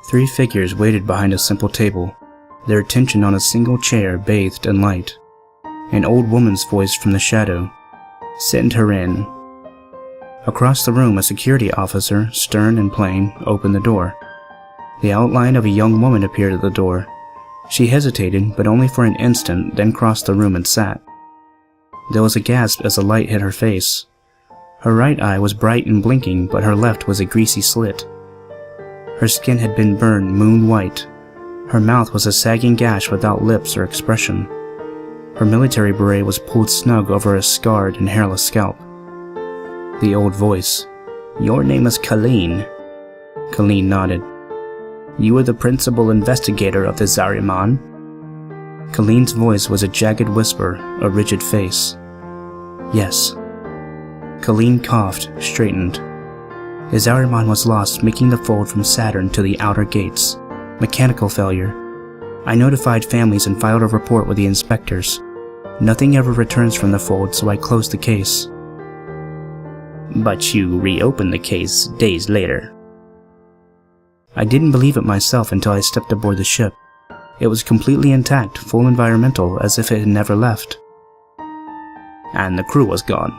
3 figures waited behind a simple table, their attention on a single chair bathed in light. An old woman's voice from the shadow. "Send her in." Across the room, a security officer, stern and plain, opened the door. The outline of a young woman appeared at the door. She hesitated, but only for an instant, then crossed the room and sat. There was a gasp as the light hit her face. Her right eye was bright and blinking, but her left was a greasy slit. Her skin had been burned moon white. Her mouth was a sagging gash without lips or expression. Her military beret was pulled snug over a scarred and hairless scalp. The old voice. "Your name is Colleen." Colleen nodded. "You are the principal investigator of the Zariman?" Colleen's voice was a jagged whisper, a rigid face. "Yes." Colleen coughed, straightened. The Zariman was lost, making the fold from Saturn to the outer gates. Mechanical failure. I notified families and filed a report with the inspectors. Nothing ever returns from the fold, so I closed the case. "But you reopened the case days later." I didn't believe it myself until I stepped aboard the ship. It was completely intact, full environmental, as if it had never left. "And the crew was gone?"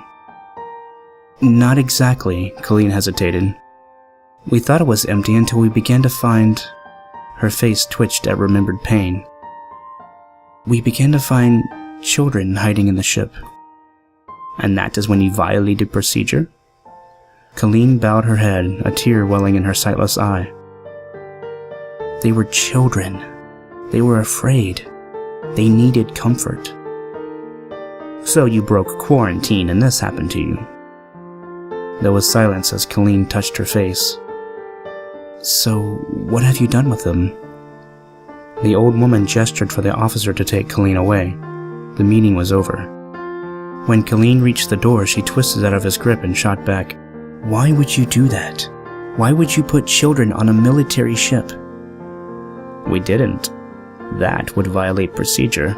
"Not exactly," Colleen hesitated. "We thought it was empty until we began to find..." Her face twitched at remembered pain. "We began to find children hiding in the ship." "And that is when you violated procedure?" Colleen bowed her head, a tear welling in her sightless eye. "They were children. They were afraid. They needed comfort." "So you broke quarantine and this happened to you?" There was silence as Colleen touched her face. "So, what have you done with them?" The old woman gestured for the officer to take Colleen away. The meeting was over. When Colleen reached the door, she twisted out of his grip and shot back. "Why would you do that? Why would you put children on a military ship?" "We didn't. That would violate procedure."